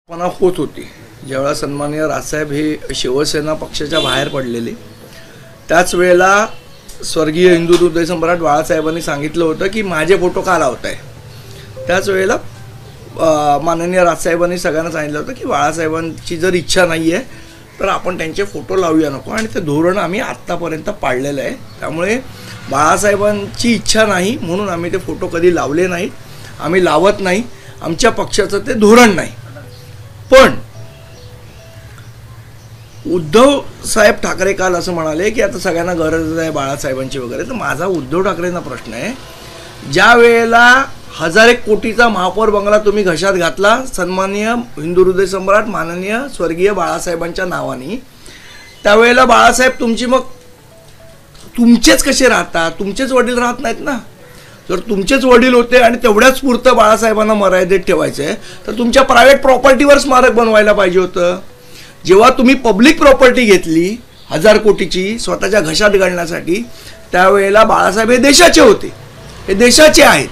पणा होत होती ज्यावेळेला सन्माननीय राजसाहेब हे शिवसेना पक्षाच्या बाहेर पडलेले त्याच वेळेला स्वर्गीय हिंदू हृदय सम्राट बाळासाहेबांनी सांगितलं होतं की माझे फोटो का लावताय। त्याच वेळेला माननीय राजसाहेबांनी सगळ्यांना सांगितलं होतं की बाळासाहेबांची जर इच्छा नाही आहे तर आपण त्यांचे फोटो लावूया नको, आणि ते धोरण आम्ही आत्तापर्यंत पाळलेलं आहे। त्यामुळे बाळासाहेबांची इच्छा नाही म्हणून आम्ही ते फोटो कधी लावले नाहीत, आम्ही लावत नाही, आमच्या पक्षाचं ते धोरण नाही। पण उद्धव साहेब ठाकरे काल असं म्हणाले की आता सगळ्यांना गरज आहे बाळासाहेबांची वगैरे, तर माझा उद्धव ठाकरेंना प्रश्न आहे, ज्या वेळेला 1000 कोटीचा महापौर बंगला तुम्ही घशात घातला सन्माननीय हिंदू हृदय सम्राट माननीय स्वर्गीय बाळासाहेबांच्या नावाने, त्यावेळेला बाळासाहेब तुमची मग तुमचेच कसे राहतात? तुमचेच वडील राहत नाहीत ना। जर तुमचेच वडील होते आणि तेवढ्याच पुरतं बाळासाहेबांना मर्यादित ठेवायचे तर तुमच्या प्रायव्हेट प्रॉपर्टीवर स्मारक बनवायला पाहिजे होतं। जेव्हा तुम्ही पब्लिक प्रॉपर्टी घेतली 1000 कोटीची स्वतःच्या घशात घालण्यासाठी, त्यावेळेला बाळासाहेब हे देशाचे होते, हे देशाचे आहेत,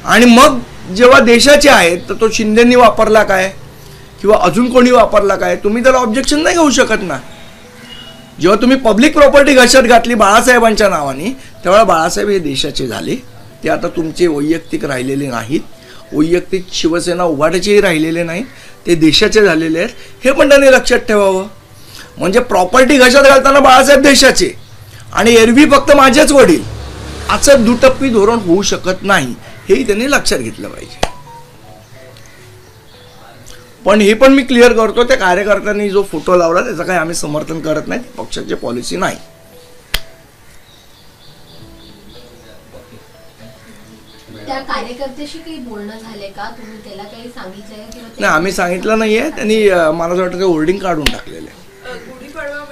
आणि मग जेव्हा देशाचे आहेत तर तो शिंदेंनी वापरला काय किंवा अजून कोणी वापरला काय, तुम्ही त्याला ऑब्जेक्शन नाही घेऊ शकत ना। जेव्हा तुम्ही पब्लिक प्रॉपर्टी घशात घातली बाळासाहेबांच्या नावाने त्यावेळेला बाळासाहेब हे देशाचे झाले, ते आता तुमचे वैयक्तिक राहिलेले नाहीत, वैयक्तिक शिवसेना उभाटाचेही राहिलेले नाहीत, ते देशाचे झालेले आहेत, हे पण त्यांनी लक्षात ठेवावं। म्हणजे प्रॉपर्टी घशात घालताना बाळासाहेब देशाचे आणि एरवी फक्त माझेच वडील, असं दुटप्पी धोरण होऊ शकत नाही, हेही त्यांनी लक्षात घेतलं पाहिजे। पण हे पण मी क्लिअर करतो, त्या कार्यकर्त्यांनी जो फोटो लावला त्याचं काही आम्ही समर्थन करत नाही, पक्षाची पॉलिसी नाही। त्या कार्यकर्त्याशी काही बोलणं झाले का? तुम्ही त्याला काही सांगितलंय किंवा नाही, आम्ही सांगितलं नाहीये, त्यांनी मला असं वाटतं ते होर्डिंग काढून टाकलेले। गुढीपाडवा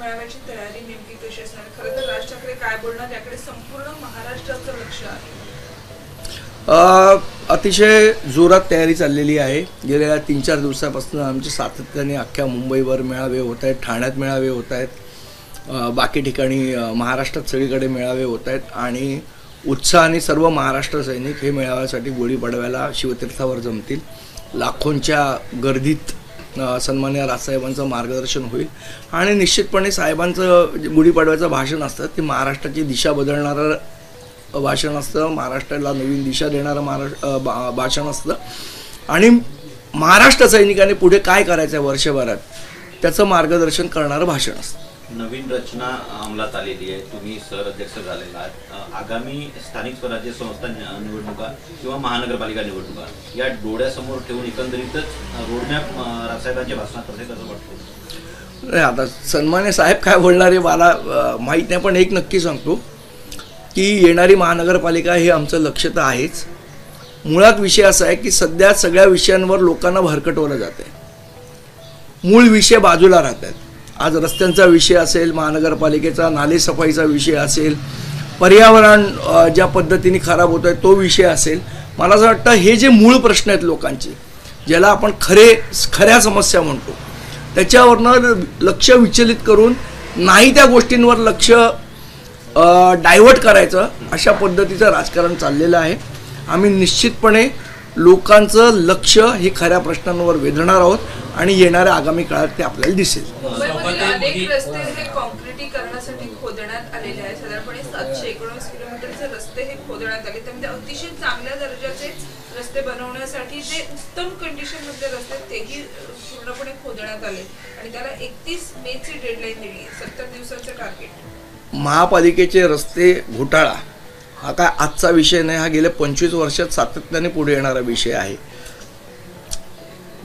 मेळाव्याची तयारी नेमकी कशी असणार? खरं तर राज ठाकरे काय बोलणार याकडे संपूर्ण महाराष्ट्राचं लक्ष आहे। अतिशय जोरात तयारी चाललेली आहे। गेल्या 3-4 दिवसापासून आमचे सातत्याने अख्ख्या मुंबईवर मेळावे होत आहेत, ठाण्यात मेळावे होत आहेत, बाकी ठिकाणी महाराष्ट्रात सगळीकडे मेळावे होत आहेत, आणि उत्साहाने सर्व महाराष्ट्र सैनिक हे मेळाव्यासाठी गुढीपाडव्याला शिवतीर्थावर जमतील। लाखोंच्या गर्दीत सन्माननीय राजसाहेबांचं मार्गदर्शन होईल, आणि निश्चितपणे साहेबांचं गुढीपाडव्याचं भाषण असतं ते महाराष्ट्राची दिशा बदलणारं भाषण असतं, महाराष्ट्राला नवीन दिशा देणारं भाषण असतं, आणि महाराष्ट्र सैनिकांनी पुढे काय करायचं आहे वर्षभरात त्याचं मार्गदर्शन करणारं भाषण असतं। नवीन रचना अंमलात आलेली आहे, तुम्ही सहअध्यक्ष झालेला आहात, आगामी स्थानिक स्वराज्य संस्था निवडणुका किंवा महानगरपालिका निवडणुका या डोळ्यासमोर ठेवून एकंदरीतच रोडमॅप राजसाहेबांच्या भाषणात असे कसं वाटतं? नाही, आता सन्मान्य साहेब काय बोलणार आहे मला माहीत नाही, पण एक नक्की सांगतो की येणारी महानगरपालिका हे आमचं लक्ष तर आहेच। मुळात विषय असा आहे की सध्या सगळ्या विषयांवर लोकांना भरकटवलं जात आहे, मूळ विषय बाजूला राहत आहेत। आज रस्त्यांचा विषय असेल, महानगरपालिकेचा नालेसफाईचा विषय असेल, पर्यावरण ज्या पद्धतीने खराब होत आहे तो विषय असेल, मला असं वाटतं हे जे मूळ प्रश्न आहेत लोकांचे, ज्याला आपण खऱ्या समस्या म्हणतो, त्याच्यावरनं लक्ष विचलित करून नाही त्या गोष्टींवर लक्ष डायव्हर्ट करायचं अशा पद्धतीचं राजकारण चाललेलं आहे। आम्ही निश्चितपणे लोकांचं लक्ष हे खऱ्या प्रश्नांवर वेधणार आहोत, आणि येणाऱ्या आगामी काळात ते आपल्याला दिसेल। अनेक रस्ते हे काँक्रिटीकरणासाठी खोदण्यात आलेले आहेत, साधारणपणे 719 किलोमीटरचे रस्ते हे खोदण्यात आले, त्यामध्ये अतिशय चांगल्या दर्जाचे रस्ते बनवण्यासाठी जे उत्तम कंडिशन मध्ये रस्ते तेही पूर्णपणे खोदण्यात आले, आणि त्याला 31 मेची डेडलाईन दिली, 70 दिवसाचं टार्गेट। महापालिकेचे रस्ते घोटाळा हा काय आजचा विषय नाही, हा गेल्या 25 वर्षात सातत्याने पुढे येणारा विषय आहे।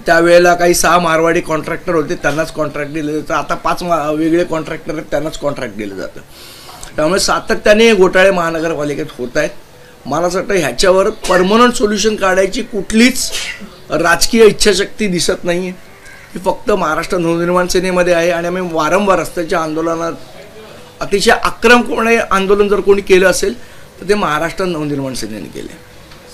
त्यावेळेला काही 6 मारवाडी कॉन्ट्रॅक्टर होते, त्यांनाच कॉन्ट्रॅक्ट दिलं जातं, आता 5 वेगळे कॉन्ट्रॅक्टर आहेत, त्यांनाच कॉन्ट्रॅक्ट दिलं जातं। त्यामुळे सातत्याने घोटाळे महानगरपालिकेत होत आहेत। मला असं वाटतं ह्याच्यावर परमनंट सोल्युशन काढायची कुठलीच राजकीय इच्छाशक्ती दिसत नाही आहे, ही फक्त महाराष्ट्र नवनिर्माण सेनेमध्ये आहे, आणि आम्ही वारंवार रस्त्याच्या आंदोलनात अतिशय आक्रमकपणे आंदोलन जर कोणी केलं असेल तर ते महाराष्ट्र नवनिर्माण सेनेने केले।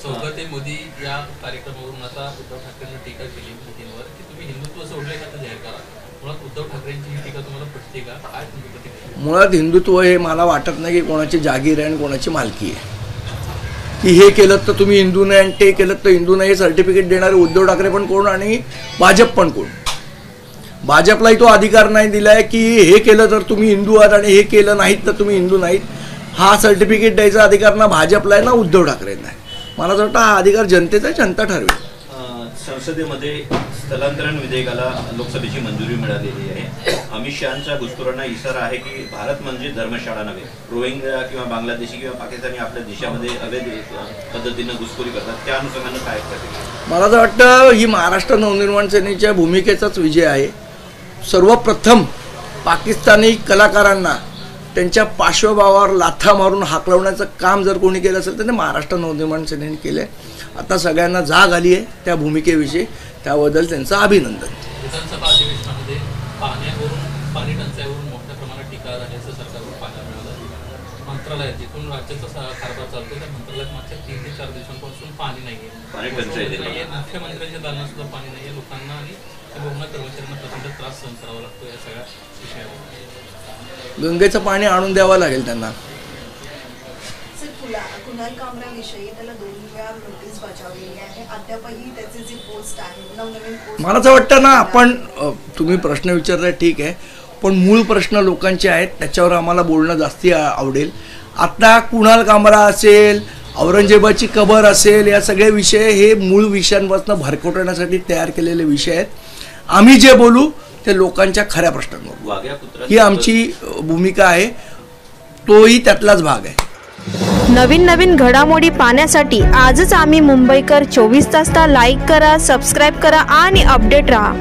सौगत मोदी या कार्यक्रमावरून आता उद्धव ठाकरेंनी टीका केली मोदींवर की तुम्ही हिंदुत्व सोडले का जाहीर करा, मुळात उद्धव ठाकरेंची ही टीका तुम्हाला पटते का? काय तुमची प्रतिक्रिया? मुळात हिंदुत्व हे मला वाटत नाही की कोणाची जागीर आहे आणि कोणाची मालकी आहे। की हे केलं तर तुम्ही हिंदू नाही आणि ते केलं तर हिंदू नाही, हे सर्टिफिकेट देणारे उद्धव ठाकरे पण कोण आणि भाजप पण कोण? भाजपलाही तो अधिकार नाही दिलाय की हे केलं तर तुम्ही हिंदू आहात आणि हे केलं नाहीत तर तुम्ही हिंदू नाहीत. हा सर्टिफिकेट द्यायचा अधिकार ना भाजपला आहे ना उद्धव ठाकरेंना आहे. मला असं वाटतं हा अधिकार जनतेचा आहे, जनता ठरवेल. संसदेमध्ये स्थलांतरण विधेयकाला लोकसभेची मंजुरी मिळालेली आहे. अमित शहांच्या घुसखोरांना इशारा आहे की भारत म्हणजे धर्मशाळा नव्हे. रोहिंग्या किंवा बांगलादेशी किंवा पाकिस्तानी आपल्या देशामध्ये अवैध पद्धतीनं घुसखोरी करतात, त्या अनुषंगानं काय करते? मला असं वाटतं ही महाराष्ट्र नवनिर्माण सेनेच्या भूमिकेचाच विजय आहे. सर्वप्रथम पाकिस्तानी कलाकारांना त्यांच्या पार्श्वभावावर लाथा मारून हाकलवण्याचं काम जर कोणी केलं असेल तर ते महाराष्ट्र नवनिर्माण सेनेने केलं आहे. आता सगळ्यांना जाग आली आहे त्या भूमिकेविषयी, त्याबद्दल त्यांचं अभिनंदन. विधानसभा अधिवेशनामध्ये पाणी टंचाईवरून मोठ्या प्रमाणात टीका झाल्याचं सरकारवर पाहायला मिळालं. मंत्रालयात जिथून राज्याचा कारभार चालतो त्या मंत्रालयात मागच्या 3 ते 4 दिवसांपासून पाणी नाहीये. मुख्यमंत्र्यांच्या दालनात सुद्धा पाणी नाहीये. लोकांना आणि बहुमत कर्मचाऱ्यांना प्रचंड त्रास सहन करावा लागतो या सगळ्या विषयावर. गंगेचं पाणी आणून द्यावं लागेल त्यांना. कुणाल कामराविषयी त्याला 2 वेळा नोटीस बजावलेली आहे. अद्यापही त्याची जी पोस्ट आहे नवनवीन पोस्ट, मला असं वाटतं ना आपण तुम्ही प्रश्न विचारलाय ठीक आहे, पण मूळ प्रश्न लोकांचे आहेत त्याच्यावर आम्हाला बोलणं जास्ती आवडेल. आता कुणाल कामरा असेल, औरंगजेबाची कबर असेल, या सगळे विषय हे मूळ विषयांपासून भरकटवण्यासाठी तयार केलेले विषय आहेत. आम्ही जे बोलू ते लोकांच्या खऱ्या प्रश्नांवर, ही आमची भूमिका आहे. तोही त्यातलाच भाग आहे. नवीन घडामोडी पाहण्यासाठी आजच आम्ही मुंबईकर 24 तासला लाईक करा, सबस्क्राईब करा आणि अपडेट रहा.